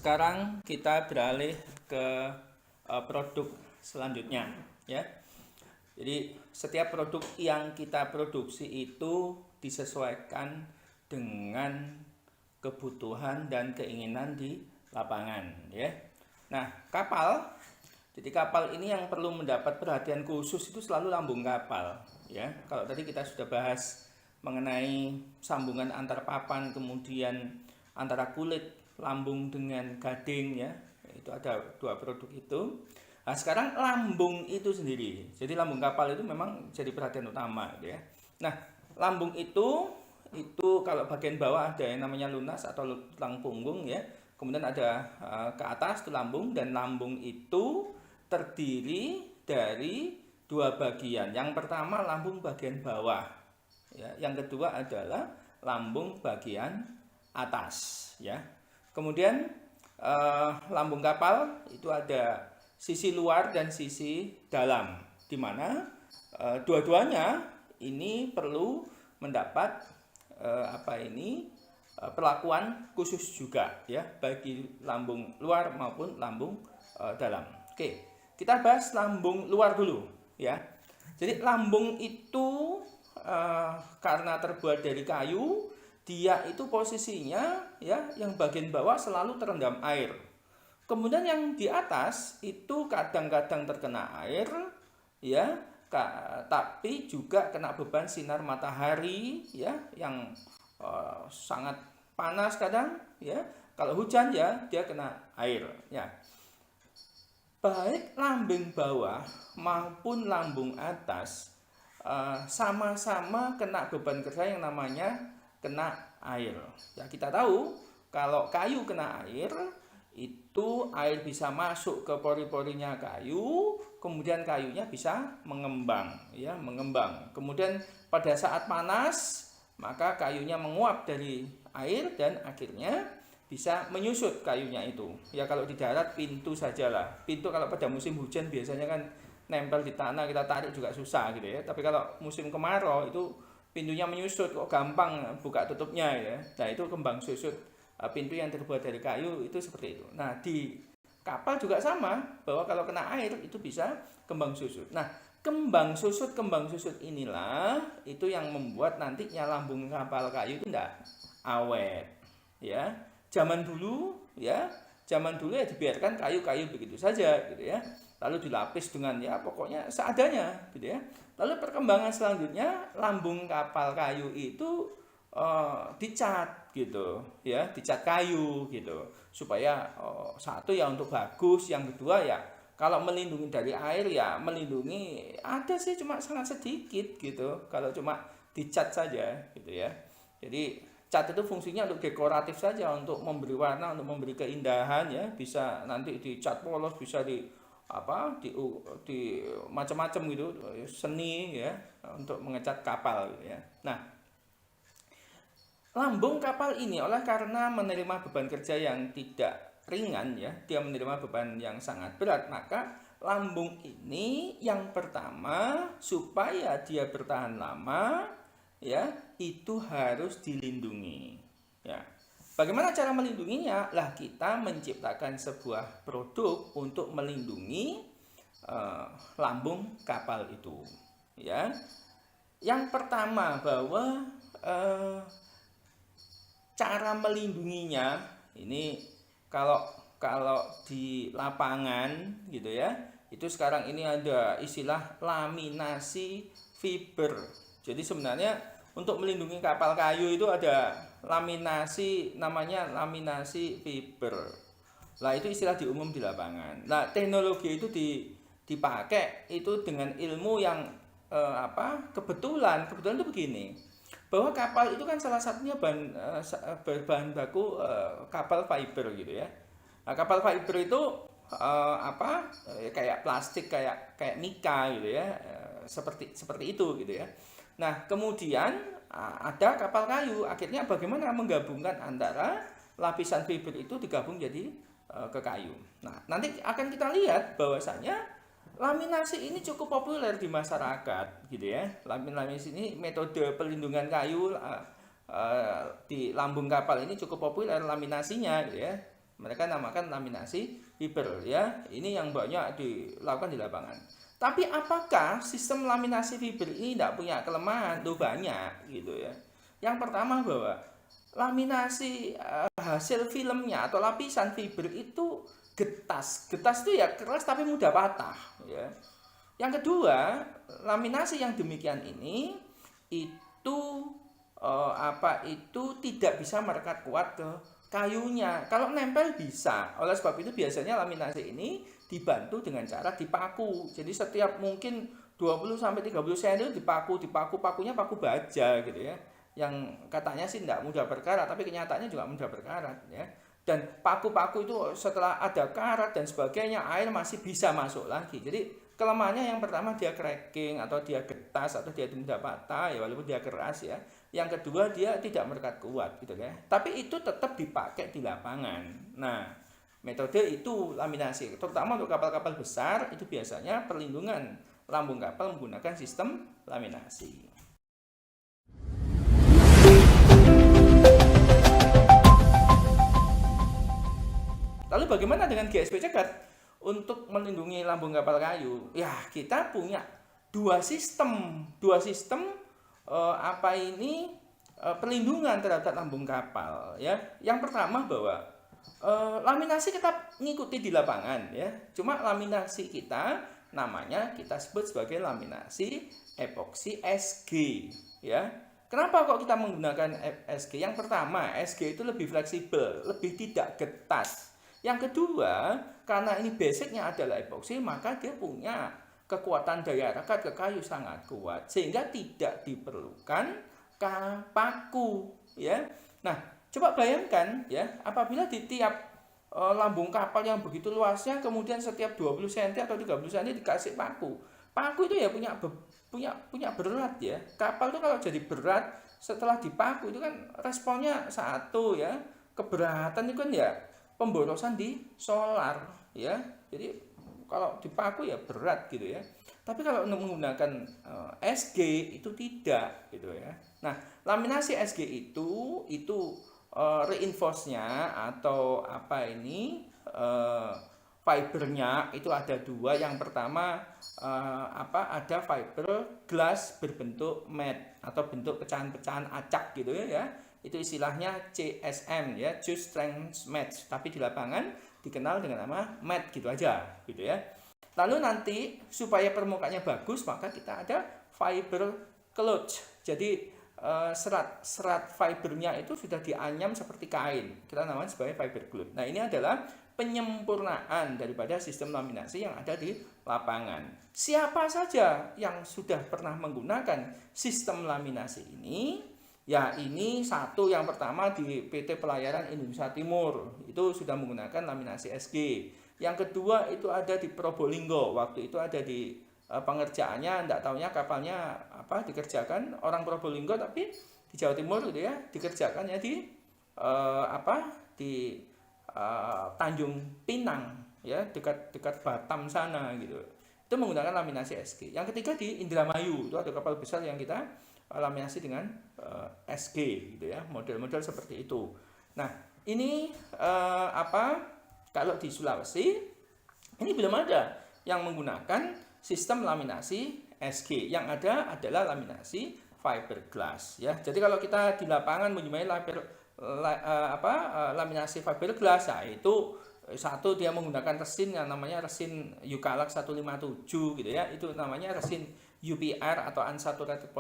sekarang kita beralih ke produk selanjutnya ya. Jadi setiap produk yang kita produksi itu disesuaikan dengan kebutuhan dan keinginan di lapangan ya. Nah, jadi kapal ini yang perlu mendapat perhatian khusus itu selalu lambung kapal ya. Kalau tadi kita sudah bahas mengenai sambungan antar papan, kemudian antara kulit lambung dengan gading ya, itu ada dua produk itu. Nah, sekarang lambung itu sendiri, jadi lambung kapal itu memang jadi perhatian utama gitu ya. Nah, lambung itu kalau bagian bawah ada yang namanya lunas atau tulang punggung ya, kemudian ada ke atas itu lambung, dan lambung itu terdiri dari dua bagian. Yang pertama lambung bagian bawah ya, yang kedua adalah lambung bagian atas ya. Kemudian lambung kapal itu ada sisi luar dan sisi dalam, di mana dua-duanya ini perlu mendapat perlakuan khusus juga ya, bagi lambung luar maupun lambung dalam. Oke, kita bahas lambung luar dulu ya. Jadi lambung itu karena terbuat dari kayu, dia itu posisinya ya, yang bagian bawah selalu terendam air. Kemudian yang di atas itu kadang-kadang terkena air ya, tapi juga kena beban sinar matahari ya, yang sangat panas kadang ya. Kalau hujan ya dia kena air ya. Baik lambung bawah maupun lambung atas sama-sama kena beban kerja yang namanya kena air. Ya, kita tahu kalau kayu kena air, itu air bisa masuk ke pori-porinya kayu, kemudian kayunya bisa mengembang ya, mengembang. Kemudian pada saat panas, maka kayunya menguap dari air dan akhirnya bisa menyusut kayunya itu. Ya, kalau di darat pintu sajalah. Pintu kalau pada musim hujan biasanya kan nempel di tanah, kita tarik juga susah gitu ya. Tapi kalau musim kemarau itu pintunya menyusut, kok gampang buka tutupnya ya. Nah, itu kembang susut pintu yang terbuat dari kayu itu seperti itu. Nah, di kapal juga sama, bahwa kalau kena air itu bisa kembang susut. Nah, kembang susut inilah itu yang membuat nantinya lambung kapal kayu itu tidak awet ya. Zaman dulu ya dibiarkan kayu-kayu begitu saja gitu ya, lalu dilapis dengan ya pokoknya seadanya gitu ya. Lalu perkembangan selanjutnya lambung kapal kayu itu dicat gitu ya, dicat kayu gitu, supaya satu ya untuk bagus, yang kedua ya kalau melindungi dari air ya melindungi, ada sih cuma sangat sedikit gitu kalau cuma dicat saja gitu ya. Jadi cat itu fungsinya untuk dekoratif saja, untuk memberi warna, untuk memberi keindahan ya, bisa nanti dicat polos, bisa di macam-macam gitu, seni ya, untuk mengecat kapal gitu ya. Nah, lambung kapal ini oleh karena menerima beban kerja yang tidak ringan ya, dia menerima beban yang sangat berat, maka lambung ini yang pertama supaya dia bertahan lama ya, itu harus dilindungi ya. Bagaimana cara melindunginya? Lah, kita menciptakan sebuah produk untuk melindungi lambung kapal itu ya. Yang pertama, bahwa cara melindunginya ini kalau di lapangan gitu ya, itu sekarang ini ada istilah laminasi fiber. Jadi sebenarnya untuk melindungi kapal kayu itu ada laminasi, namanya laminasi fiber. Nah, itu istilah di umum di lapangan. Nah, teknologi itu dipakai itu dengan ilmu yang kebetulan itu begini, bahwa kapal itu kan salah satunya bahan baku kapal fiber gitu ya. Nah, kapal fiber itu kayak plastik, kayak mika gitu ya, seperti itu gitu ya. Nah, kemudian ada kapal kayu, akhirnya bagaimana menggabungkan antara lapisan fiber itu digabung jadi ke kayu. Nah, nanti akan kita lihat bahwasanya laminasi ini cukup populer di masyarakat gitu ya. Laminasi ini metode pelindungan kayu di lambung kapal ini cukup populer laminasinya gitu ya. Mereka namakan laminasi fiber ya. Ini yang banyak dilakukan di lapangan. Tapi apakah sistem laminasi fiber ini tidak punya kelemahan? Tuh banyak gitu ya. Yang pertama bahwa laminasi hasil filmnya atau lapisan fiber itu getas. Getas itu ya keras tapi mudah patah ya. Yang kedua, laminasi yang demikian ini itu itu tidak bisa merekat kuat ke kayunya. Kalau nempel bisa. Oleh sebab itu biasanya laminasi ini dibantu dengan cara dipaku. Jadi setiap mungkin 20 sampai 30 cm dipaku, pakunya paku baja gitu ya. Yang katanya sih tidak mudah berkarat, tapi kenyataannya juga mudah berkarat ya. Dan paku-paku itu setelah ada karat dan sebagainya, air masih bisa masuk lagi. Jadi kelemahannya yang pertama dia cracking atau dia getas atau dia mudah patah ya, walaupun dia keras ya. Yang kedua dia tidak merekat kuat gitu ya. Tapi itu tetap dipakai di lapangan. Nah, metode itu laminasi, terutama untuk kapal-kapal besar itu biasanya perlindungan lambung kapal menggunakan sistem laminasi. Lalu bagaimana dengan GSP cegat untuk melindungi lambung kapal kayu? Ya, kita punya dua sistem perlindungan terhadap lambung kapal ya. Yang pertama bahwa laminasi kita ngikuti di lapangan ya. Cuma laminasi kita namanya kita sebut sebagai laminasi epoksi SG ya. Kenapa kok kita menggunakan SG? Yang pertama, SG itu lebih fleksibel, lebih tidak getas. Yang kedua, karena ini basicnya adalah epoksi, maka dia punya kekuatan daya rekat ke kayu sangat kuat, sehingga tidak diperlukan paku ya. Nah, coba bayangkan ya, apabila di tiap lambung kapal yang begitu luasnya, kemudian setiap 20 cm atau 30 cm dikasih paku. Paku itu ya punya berat ya. Kapal itu kalau jadi berat setelah dipaku itu kan responnya satu ya, keberatan itu kan ya pemborosan di solar ya. Jadi kalau dipaku ya berat gitu ya. Tapi kalau menggunakan SG itu tidak gitu ya. Nah, laminasi SG itu reinforce-nya atau fibernya itu ada dua. Yang pertama ada fiber glass berbentuk mat atau bentuk pecahan-pecahan acak gitu ya. Itu istilahnya CSM ya, Choose Strength Match, tapi di lapangan dikenal dengan nama mat gitu aja gitu ya. Lalu nanti supaya permukaannya bagus maka kita ada fiber cloth. Jadi serat fibernya itu sudah dianyam seperti kain. Kita namanya sebagai fiber cloth. Nah, ini adalah penyempurnaan daripada sistem laminasi yang ada di lapangan. Siapa saja yang sudah pernah menggunakan sistem laminasi ini? Ya, ini satu yang pertama di PT Pelayaran Indonesia Timur. Itu sudah menggunakan laminasi SG. Yang kedua itu ada di Probolinggo. Waktu itu ada di pengerjaannya, enggak tahunya kapalnya dikerjakan orang Probolinggo, tapi di Jawa Timur gitu ya, dikerjakannya di Tanjung Pinang ya, dekat Batam sana gitu. Itu menggunakan laminasi SG. Yang ketiga di Indramayu, itu ada kapal besar yang kita laminasi dengan SG gitu ya, model-model seperti itu. Nah, ini kalau di Sulawesi ini belum ada yang menggunakan sistem laminasi SG. Yang ada adalah laminasi fiberglass ya. Jadi kalau kita di lapangan menyemai laminasi fiberglass, nah itu satu dia menggunakan resin yang namanya resin Eucalypt 157 gitu ya. Itu namanya resin UPR atau unsaturated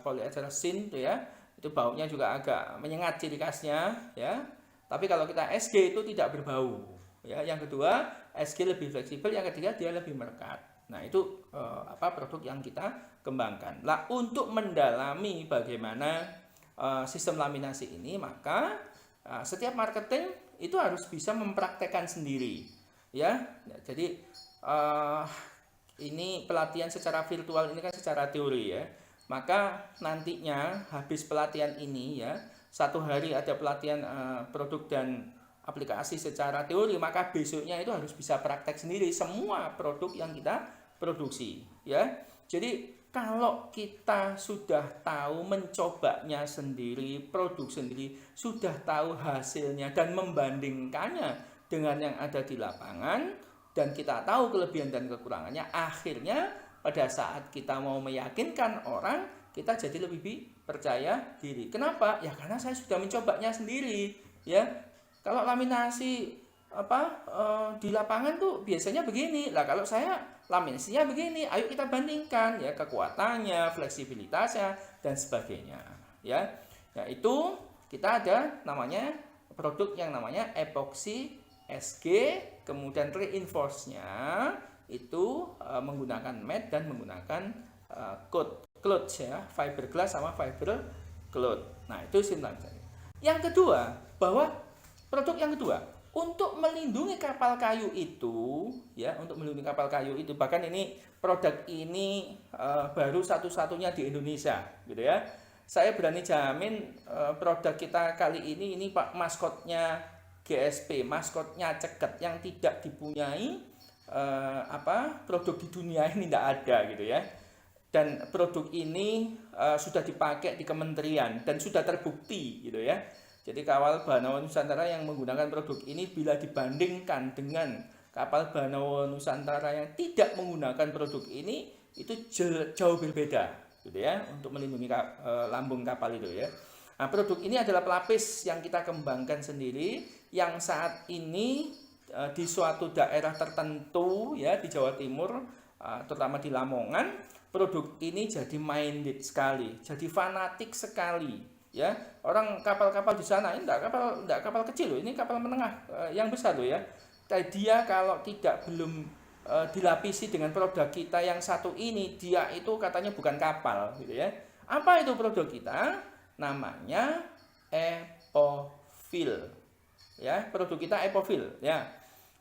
polyester resin itu ya. Itu baunya juga agak menyengat ciri khasnya ya. Tapi kalau kita SG itu tidak berbau ya. Yang kedua, SG lebih fleksibel, yang ketiga dia lebih merekat. Nah, itu produk yang kita kembangkan. Nah, untuk mendalami bagaimana sistem laminasi ini, maka setiap marketing itu harus bisa mempraktekkan sendiri ya. Jadi ini pelatihan secara virtual ini kan secara teori ya. Maka nantinya habis pelatihan ini ya, satu hari ada pelatihan produk dan aplikasi secara teori, maka besoknya itu harus bisa praktek sendiri semua produk yang kita produksi ya. Jadi kalau kita sudah tahu mencobanya sendiri, produk sendiri, sudah tahu hasilnya dan membandingkannya dengan yang ada di lapangan, dan kita tahu kelebihan dan kekurangannya, akhirnya pada saat kita mau meyakinkan orang, kita jadi lebih percaya diri. Kenapa? Ya karena saya sudah mencobanya sendiri, ya. Kalau laminasi di lapangan tuh biasanya begini. Lah kalau saya laminasinya begini, ayo kita bandingkan ya kekuatannya, fleksibilitasnya dan sebagainya, ya. Nah, itu kita ada namanya produk yang namanya epoxy SG, kemudian reinforce-nya itu menggunakan matte dan menggunakan cloth ya, fiberglass sama fiber cloth. Nah, itu simpelnya. Yang kedua, bahwa produk yang kedua untuk melindungi kapal kayu itu, ya, untuk melindungi kapal kayu itu, bahkan ini produk ini baru satu-satunya di Indonesia, gitu ya. Saya berani jamin produk kita kali ini Pak maskotnya GSP, maskotnya Ceket yang tidak dipunyai produk di dunia ini tidak ada, gitu ya. Dan produk ini sudah dipakai di kementerian dan sudah terbukti, gitu ya. Jadi kapal Banawa Nusantara yang menggunakan produk ini bila dibandingkan dengan kapal Banawa Nusantara yang tidak menggunakan produk ini, itu jauh berbeda, gitu ya, untuk melindungi lambung kapal itu ya. Nah, produk ini adalah pelapis yang kita kembangkan sendiri, yang saat ini di suatu daerah tertentu ya di Jawa Timur, terutama di Lamongan, produk ini jadi minded sekali, jadi fanatik sekali. Ya, orang kapal-kapal di sana ini enggak kapal kecil loh, ini kapal menengah yang besar loh ya. Dia kalau belum dilapisi dengan produk kita yang satu ini, dia itu katanya bukan kapal, gitu ya. Apa itu produk kita? Namanya Epofil. Ya, produk kita Epofil ya.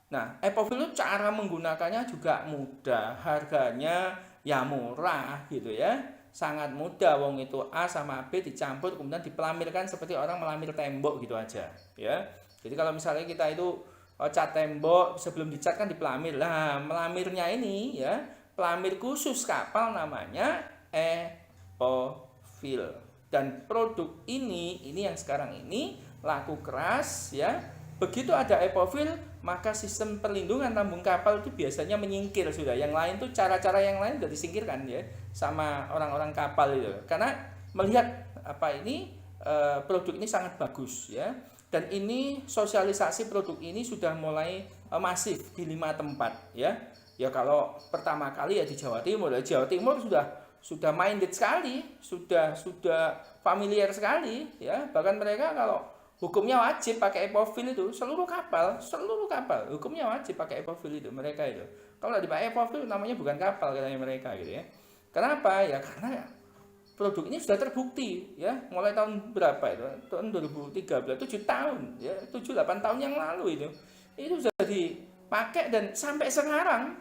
Nah, Epofil itu cara menggunakannya juga mudah, harganya ya murah, gitu ya. Sangat mudah, wong itu A sama B dicampur kemudian dipelamirkan seperti orang melamir tembok gitu aja ya. Jadi kalau misalnya kita itu cat tembok, sebelum dicat kan dipelamir. Lah, melamirnya ini ya, pelamir khusus kapal namanya Epofil. Dan produk ini yang sekarang ini laku keras ya. Begitu ada Epofil, maka sistem perlindungan lambung kapal itu biasanya menyingkir sudah. Yang lain tuh cara-cara yang lain sudah disingkirkan ya sama orang-orang kapal itu. Karena melihat produk ini sangat bagus ya. Dan ini sosialisasi produk ini sudah mulai masif di 5 tempat ya. Ya kalau pertama kali ya di Jawa Timur. Jawa Timur sudah minded sekali, sudah familiar sekali ya. Bahkan mereka kalau hukumnya wajib pakai Epofil itu, seluruh kapal hukumnya wajib pakai Epofil itu mereka itu. Kalau dipakai Epofil namanya bukan kapal katanya mereka gitu ya. Kenapa? Ya karena produk ini sudah terbukti ya, mulai tahun berapa itu? Tahun 2013, 7 tahun ya, 7-8 tahun yang lalu itu sudah dipakai dan sampai sekarang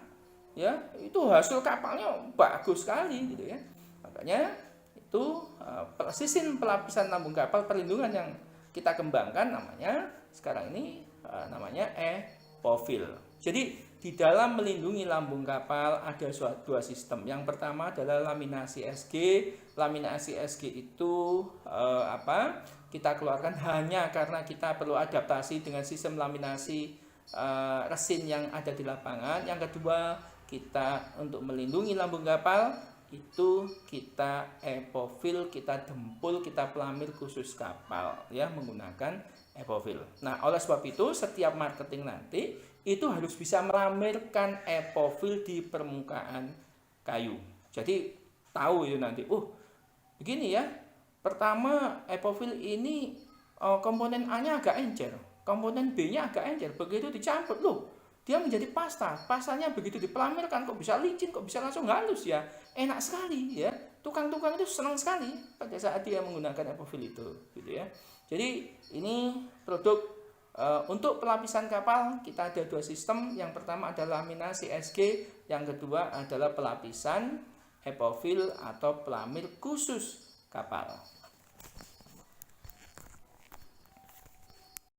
ya, itu hasil kapalnya bagus sekali gitu ya. Makanya itu sistem pelapisan lambung kapal perlindungan yang kita kembangkan sekarang ini namanya Epofil. Jadi di dalam melindungi lambung kapal ada dua sistem. Yang pertama adalah laminasi SG. Laminasi SG itu kita keluarkan hanya karena kita perlu adaptasi dengan sistem laminasi resin yang ada di lapangan. Yang kedua, kita untuk melindungi lambung kapal itu kita Epofil, kita dempul, kita pelamir khusus kapal ya menggunakan Epofil. Nah, oleh sebab itu setiap marketing nanti itu harus bisa melamirkan Epofil di permukaan kayu. Jadi tahu ya nanti, begini ya. Pertama Epofil ini komponen A-nya agak encer, komponen B-nya agak encer. Begitu dicampur dia menjadi pasta. Pastanya begitu dipelamirkan kok bisa licin, kok bisa langsung halus ya. Enak sekali ya. Tukang-tukang itu senang sekali pada saat dia menggunakan Epofil itu, gitu ya. Jadi ini produk untuk pelapisan kapal kita ada 2 sistem. Yang pertama adalah laminasi SG, yang kedua adalah pelapisan Epofil atau pelamir khusus kapal.